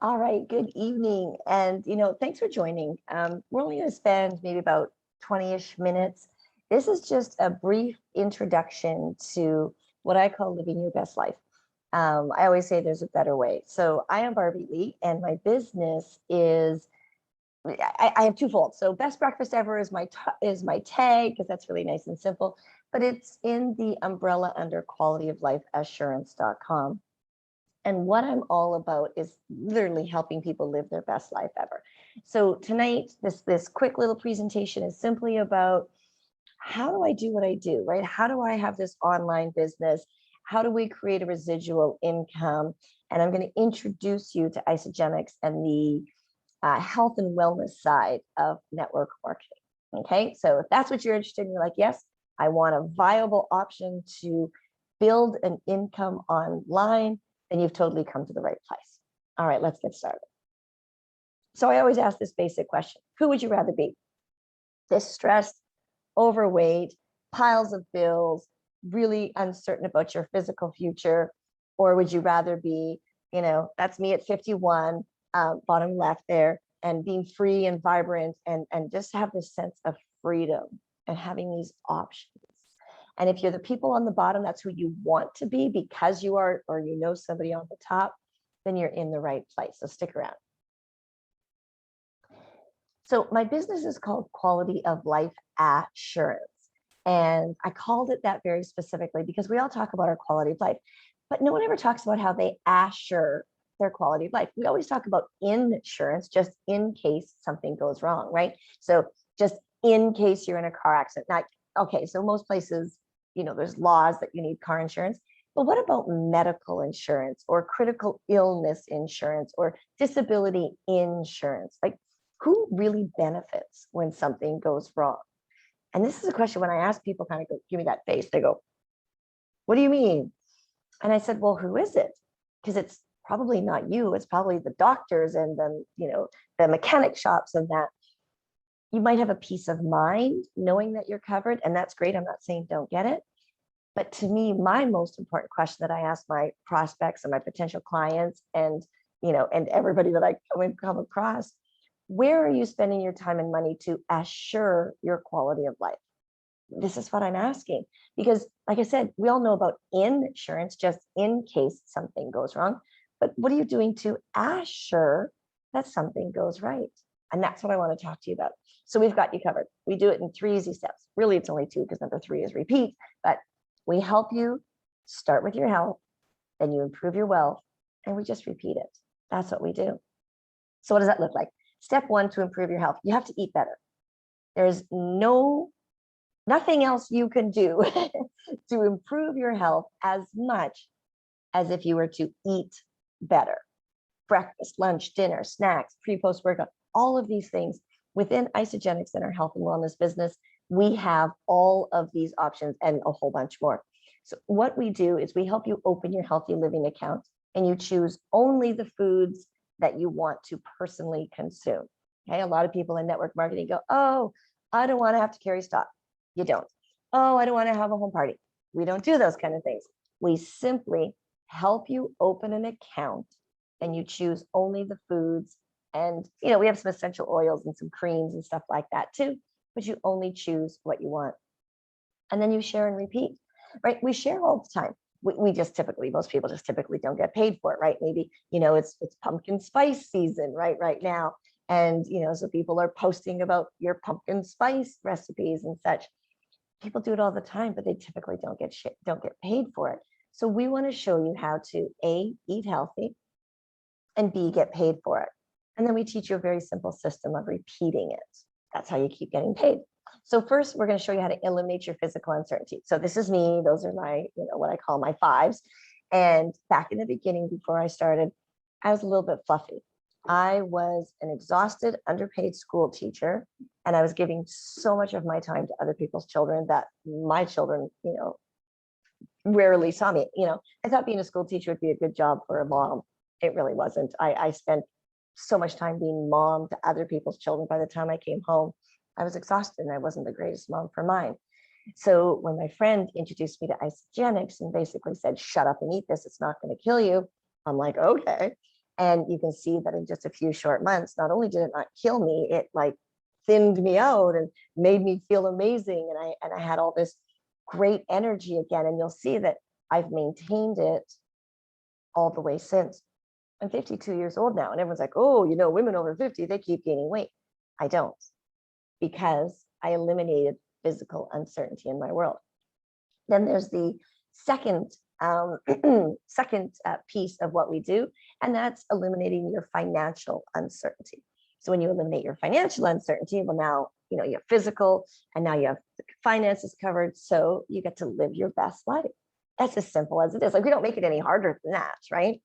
All right, good evening. And, thanks for joining. We're only going to spend maybe about 20-ish minutes. This is just a brief introduction to what I call living your best life. I always say there's a better way. So I am Barbie Lee, and my business is, I have twofold. So best breakfast ever is my tag, because that's really nice and simple, but it's in the umbrella under qualityoflifeassurance.com. And what I'm all about is literally helping people live their best life ever. So tonight, this quick little presentation is simply about how do I do what I do, right? How do I have this online business? How do we create a residual income? And I'm going to introduce you to Isagenix and the health and wellness side of network marketing. Okay, so if that's what you're interested in, you're like, yes, I want a viable option to build an income online, then you've totally come to the right place. All right, let's get started. So I always ask this basic question: who would you rather be? Distressed, overweight, piles of bills, really uncertain about your physical future? Or would you rather be, that's me at 51, bottom left there, and being free and vibrant and just have this sense of freedom and having these options? And if you're the people on the bottom, that's who you want to be because you are, or somebody on the top, then you're in the right place. So stick around. So my business is called Quality of Life Assurance. And I called it that very specifically because we all talk about our quality of life, but no one ever talks about how they assure their quality of life. We always talk about insurance, just in case something goes wrong, right? So just in case you're in a car accident. Now, okay, so most places, there's laws that you need car insurance, but what about medical insurance or critical illness insurance or disability insurance? Like, who really benefits when something goes wrong? And this is a question when I ask people, kind of go, give me that face. They go, what do you mean? And I said, well, who is it? Because it's probably not you. It's probably the doctors and then, the mechanic shops and that. You might have a peace of mind knowing that you're covered, and that's great. I'm not saying don't get it. But to me, my most important question that I ask my prospects and my potential clients and, and everybody that I come across, where are you spending your time and money to assure your quality of life? This is what I'm asking, because like I said, we all know about insurance just in case something goes wrong. But what are you doing to assure that something goes right? And that's what I want to talk to you about. So we've got you covered. We do it in 3 easy steps. Really, it's only 2 because number 3 is repeat, but we help you start with your health, then you improve your wealth, and we just repeat it. That's what we do. So what does that look like? Step 1, to improve your health, you have to eat better. There's nothing else you can do to improve your health as much as if you were to eat better. Breakfast, lunch, dinner, snacks, pre, post workout, all of these things. Within Isagenix and our health and wellness business, we have all of these options and a whole bunch more. So what we do is we help you open your healthy living account, and you choose only the foods that you want to personally consume. Okay, a lot of people in network marketing go, oh, I don't want to have to carry stock. You don't. Oh, I don't want to have a home party. We don't do those kind of things. We simply help you open an account, and you choose only the foods. And, we have some essential oils and some creams and stuff like that too, but you only choose what you want. And then you share and repeat, right? We share all the time. We just typically, most people just typically don't get paid for it, right? Maybe, it's pumpkin spice season right now. And, so people are posting about your pumpkin spice recipes and such. People do it all the time, but they typically don't get paid for it. So we want to show you how to A, eat healthy, and B, get paid for it. And then we teach you a very simple system of repeating it. That's how you keep getting paid. So first, we're going to show you how to eliminate your physical uncertainty. So this is me. Those are my, what I call my 5s. And back in the beginning, before I started, I was a little bit fluffy. I was an exhausted, underpaid school teacher, and I was giving so much of my time to other people's children that my children, rarely saw me. I thought being a school teacher would be a good job for a mom. It really wasn't. I spent so much time being mom to other people's children. By the time I came home, I was exhausted and I wasn't the greatest mom for mine. So when my friend introduced me to Isagenix and basically said, shut up and eat this, it's not going to kill you. I'm like, okay. And you can see that in just a few short months, not only did it not kill me, it like thinned me out and made me feel amazing. And I had all this great energy again. And you'll see that I've maintained it all the way since. I'm 52 years old now, and everyone's like, oh, you know, women over 50, they keep gaining weight. I don't, because I eliminated physical uncertainty in my world. Then there's the second piece of what we do, and that's eliminating your financial uncertainty. So when you eliminate your financial uncertainty, well, now you know you have physical, and now you have the finances covered, so you get to live your best life. That's as simple as it is. Like, we don't make it any harder than that, right?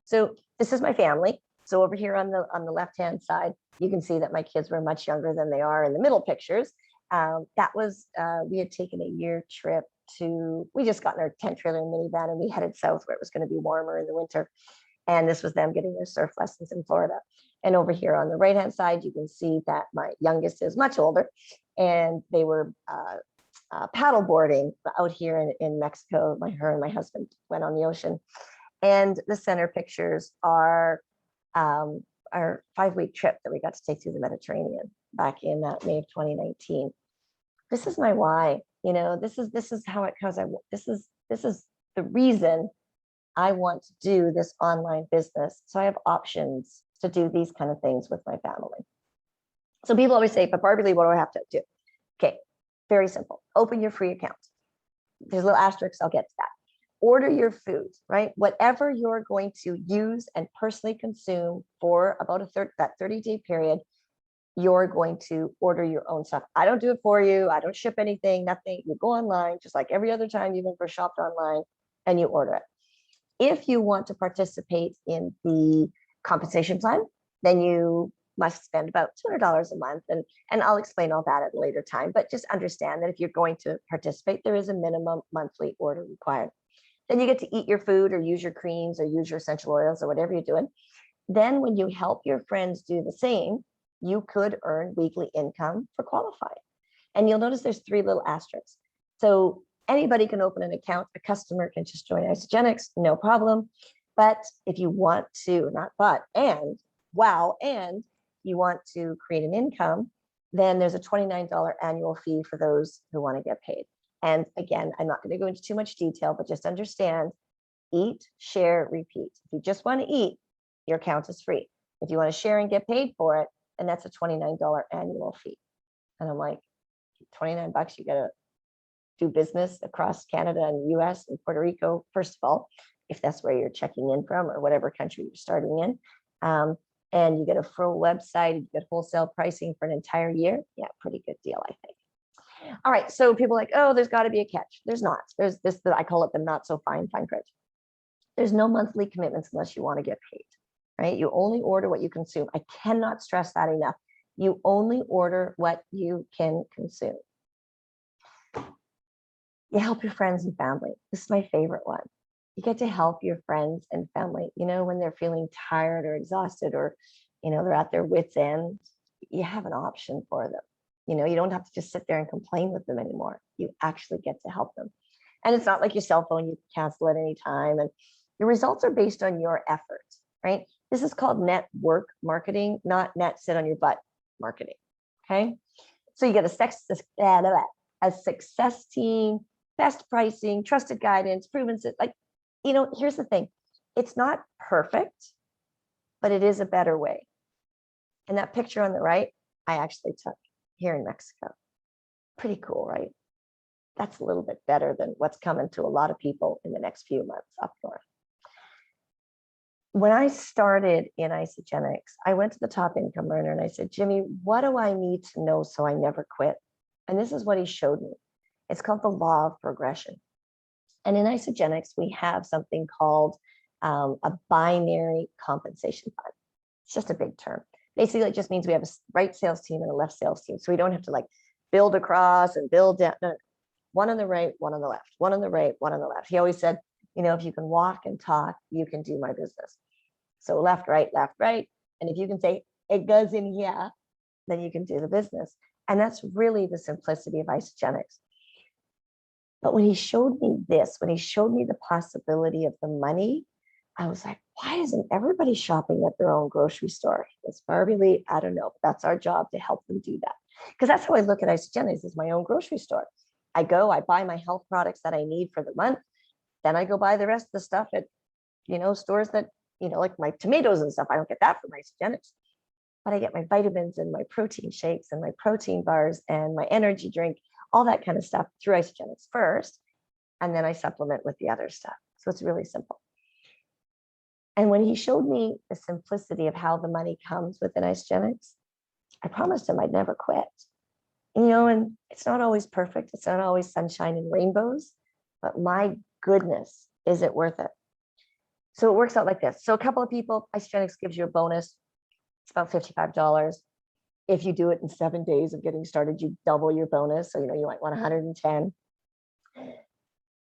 So this is my family. So over here on the left-hand side, you can see that my kids were much younger than they are in the middle pictures. That was, we had taken a year trip to, we just got in our tent trailer and minivan, and we headed south where it was going to be warmer in the winter. And this was them getting their surf lessons in Florida. And over here on the right-hand side, you can see that my youngest is much older, and they were paddle boarding out here in Mexico. Her and my husband went on the ocean. And the center pictures are our 5-week trip that we got to take through the Mediterranean back in May of 2019. This is my why. You know, this is how it comes. This is the reason I want to do this online business. So I have options to do these kind of things with my family. So people always say, but Barbie Lee, what do I have to do? Okay, very simple. Open your free account. There's a little asterisk. I'll get to that. Order your food, right? Whatever you're going to use and personally consume for about that 30-day period, you're going to order your own stuff. I don't do it for you. I don't ship anything, nothing. You go online, just like every other time you've ever shopped online, and you order it. If you want to participate in the compensation plan, then you must spend about $200 a month. And I'll explain all that at a later time, but just understand that if you're going to participate, there is a minimum monthly order required. Then you get to eat your food or use your creams or use your essential oils or whatever you're doing. Then when you help your friends do the same, you could earn weekly income for qualifying. And you'll notice there's 3 little asterisks. So anybody can open an account. A customer can just join Isagenix, no problem. But if you want to, not but, and you want to create an income, then there's a $29 annual fee for those who want to get paid. And again, I'm not going to go into too much detail, but just understand, eat, share, repeat. If you just want to eat, your account is free. If you want to share and get paid for it, then that's a $29 annual fee. And I'm like, $29, you got to do business across Canada and the US and Puerto Rico, first of all, if that's where you're checking in from or whatever country you're starting in. And you get a full website, you get wholesale pricing for an entire year. Yeah, pretty good deal, I think. All right, so people are like, oh, there's got to be a catch. There's not. There's this, I call it the not so fine print. There's no monthly commitments unless you want to get paid, right? You only order what you consume. I cannot stress that enough. You only order what you can consume. You help your friends and family. This is my favorite one. You get to help your friends and family, you know, when they're feeling tired or exhausted or, you know, they're at their wits' end, you have an option for them. You know, you don't have to just sit there and complain with them anymore. You actually get to help them. And it's not like your cell phone, you can cancel at any time. And your results are based on your effort, right? This is called network marketing, not net sit on your butt marketing, okay? So you get a success team, best pricing, trusted guidance, proven, like, you know, here's the thing. It's not perfect, but it is a better way. And that picture on the right, I actually took here in Mexico. Pretty cool, right? That's a little bit better than what's coming to a lot of people in the next few months up north. When I started in Isagenix, I went to the top income earner and I said, Jimmy, what do I need to know so I never quit? And this is what he showed me. It's called the law of progression. And in Isagenix, we have something called a binary compensation fund. It's just a big term. Basically, it just means we have a right sales team and a left sales team. So we don't have to like build across and build down. No, one on the right, one on the left, one on the right, one on the left. He always said, you know, if you can walk and talk, you can do my business. So left, right. And if you can say, it goes in here, then you can do the business. And that's really the simplicity of Isagenix. But when he showed me this, when he showed me the possibility of the money, I was like, why isn't everybody shopping at their own grocery store? It's Barbie Lee. I don't know. But that's our job to help them do that. Because that's how I look at Isagenix as my own grocery store. I go, I buy my health products that I need for the month. Then I go buy the rest of the stuff at, stores that, like my tomatoes and stuff. I don't get that from Isagenix, but I get my vitamins and my protein shakes and my protein bars and my energy drink, all that kind of stuff through Isagenix first. And then I supplement with the other stuff. So it's really simple. And when he showed me the simplicity of how the money comes within Isagenix, I promised him I'd never quit. And it's not always perfect. It's not always sunshine and rainbows, but my goodness, is it worth it? So it works out like this. So a couple of people, Isagenix gives you a bonus. It's about $55. If you do it in 7 days of getting started, you double your bonus. So, you might want 110.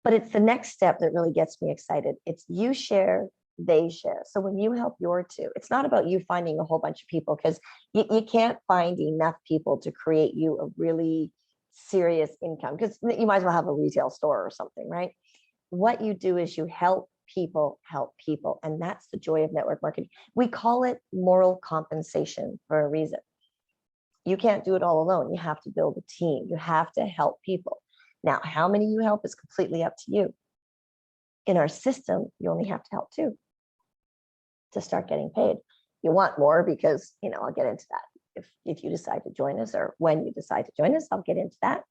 But it's the next step that really gets me excited. It's you share, they share. So when you help your two, it's not about you finding a whole bunch of people, because you can't find enough people to create you a really serious income, because you might as well have a retail store or something, right? What you do is you help people. And that's the joy of network marketing. We call it moral compensation for a reason. You can't do it all alone. You have to build a team. You have to help people. Now, how many you help is completely up to you. In our system, you only have to help two to start getting paid. You want more because, I'll get into that. If you decide to join us, or when you decide to join us, I'll get into that.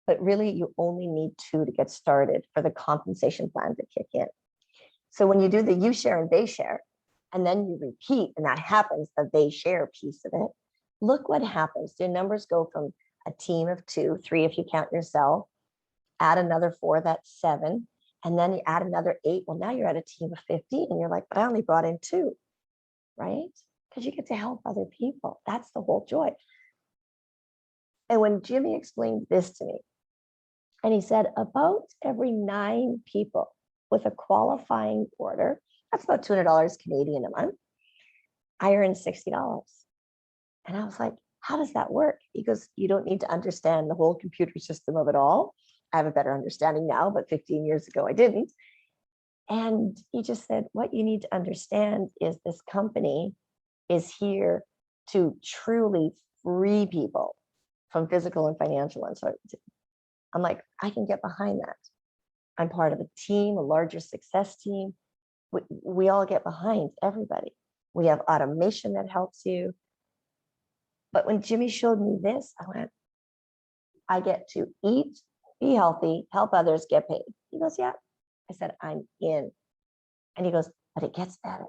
But really, you only need two to get started for the compensation plan to kick in. So when you do the you share and they share, and then you repeat, and that happens, the they share piece of it, look what happens. Your numbers go from a team of 2, 3 if you count yourself, add another 4, that's 7, and then you add another 8. Well, now you're at a team of 15, and you're like, but I only brought in 2, right? Because you get to help other people. That's the whole joy. And when Jimmy explained this to me, and he said, about every 9 people with a qualifying order, that's about $200 Canadian a month, I earn $60. And I was like, how does that work? He goes, you don't need to understand the whole computer system of it all. I have a better understanding now, but 15 years ago, I didn't. And he just said, what you need to understand is this company is here to truly free people from physical and financial uncertainty. I'm like, I can get behind that. I'm part of a team, a larger success team. We all get behind everybody. We have automation that helps you. But when Jimmy showed me this, I went, I get to eat, be healthy, help others, get paid. He goes, yeah. I said, I'm in. And he goes, but it gets better.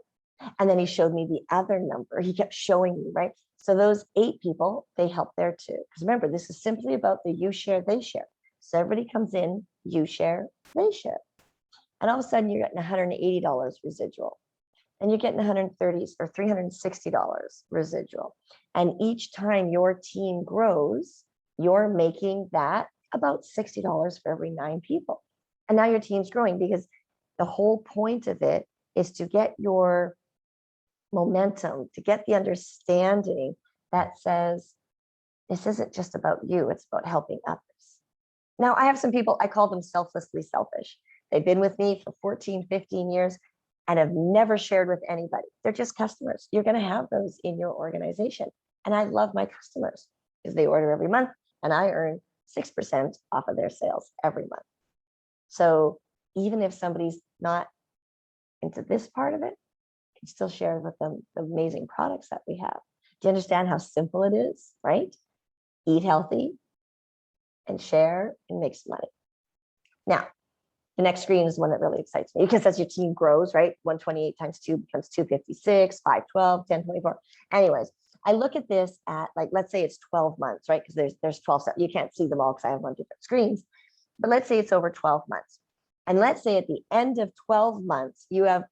And then he showed me the other number. He kept showing me, right? So those 8 people, they help there too. Because remember, this is simply about the you share, they share. So everybody comes in, you share, they share. And all of a sudden you're getting $180 residual. And you're getting 130 or $360 residual. And each time your team grows, you're making that about $60 for every 9 people. And now your team's growing, because the whole point of it is to get your momentum, to get the understanding that says, this isn't just about you, it's about helping others. Now, I have some people, I call them selflessly selfish. They've been with me for 14, 15 years and have never shared with anybody. They're just customers. You're going to have those in your organization. And I love my customers because they order every month and I earn 6% off of their sales every month. So even if somebody's not into this part of it, I can still share with them the amazing products that we have. Do you understand how simple it is, right? Eat healthy and share and make some money. Now, the next screen is one that really excites me, because as your team grows, right? 128 times 2 becomes 256, 512, 1024. Anyways, I look at this at, like, let's say it's 12 months, right? Because there's 12 steps. You can't see them all because I have them on different screens. But let's say it's over 12 months. And let's say at the end of 12 months, you have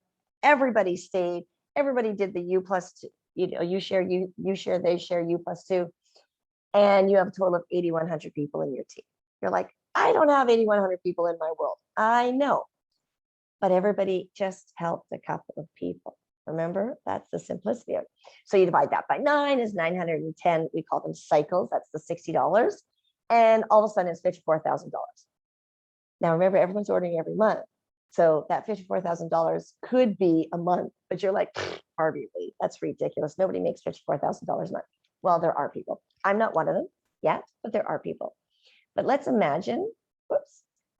everybody stayed, everybody did the U plus 2, you share, you share, they share, U plus 2. And you have a total of 8,100 people in your team. You're like, I don't have 8,100 people in my world. I know. But everybody just helped a couple of people. Remember, that's the simplicity of it. So you divide that by 9 is 910. We call them cycles. That's the $60. And all of a sudden it's $54,000. Now, remember, everyone's ordering every month. So that $54,000 could be a month, but you're like, Harvey Lee, that's ridiculous. Nobody makes $54,000 a month. Well, there are people. I'm not one of them yet, but there are people. But let's imagine,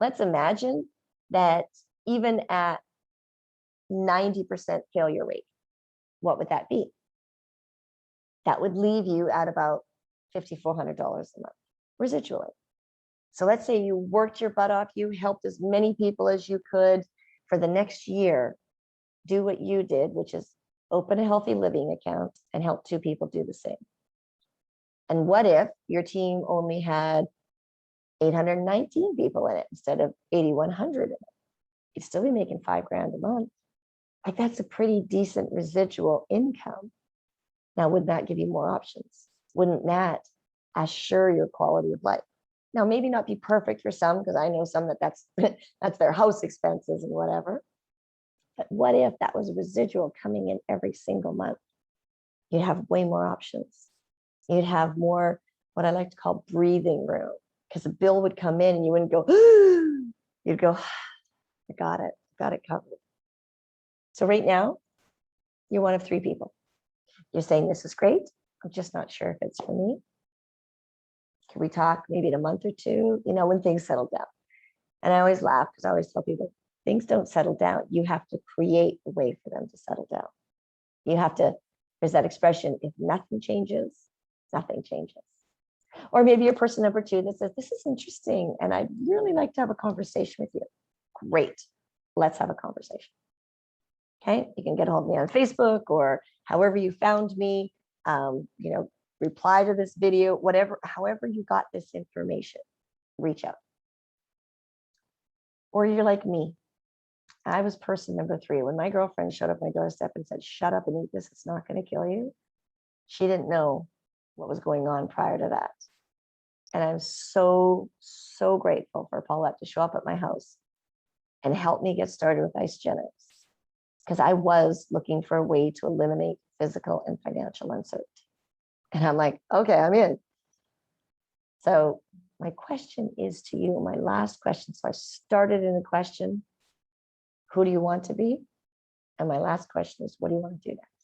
let's imagine that even at 90% failure rate, what would that be? That would leave you at about $5,400 a month residually. So let's say you worked your butt off, you helped as many people as you could for the next year, do what you did, which is open a healthy living account and help 2 people do the same. And what if your team only had 819 people in it instead of 8,100 in it? You'd still be making $5,000 a month. Like, that's a pretty decent residual income. Now, wouldn't that give you more options? Wouldn't that assure your quality of life? Now, maybe not be perfect for some, because I know some that's their house expenses and whatever. But what if that was a residual coming in every single month? You'd have way more options. You'd have more, what I like to call breathing room, because a bill would come in and you wouldn't go, you'd go, I got it covered. So right now, you're one of 3 people. You're saying, this is great. I'm just not sure if it's for me. Can we talk maybe in a month or 2, when things settle down? And I always laugh because I always tell people, things don't settle down. You have to create a way for them to settle down. You have to, there's that expression, if nothing changes, nothing changes. Or maybe you're person number 2 that says, this is interesting, and I'd really like to have a conversation with you. Great. Let's have a conversation. Okay. You can get a hold of me on Facebook or however you found me, reply to this video, whatever, however you got this information, reach out. Or you're like me. I was person number 3. When my girlfriend showed up at my doorstep and said, shut up and eat this, it's not going to kill you. She didn't know what was going on prior to that. And I'm so, so grateful for Paulette to show up at my house and help me get started with Isagenix, because I was looking for a way to eliminate physical and financial uncertainty. And I'm like, okay, I'm in. So my question is to you, my last question. So I started in a question, who do you want to be? And my last question is, what do you want to do next?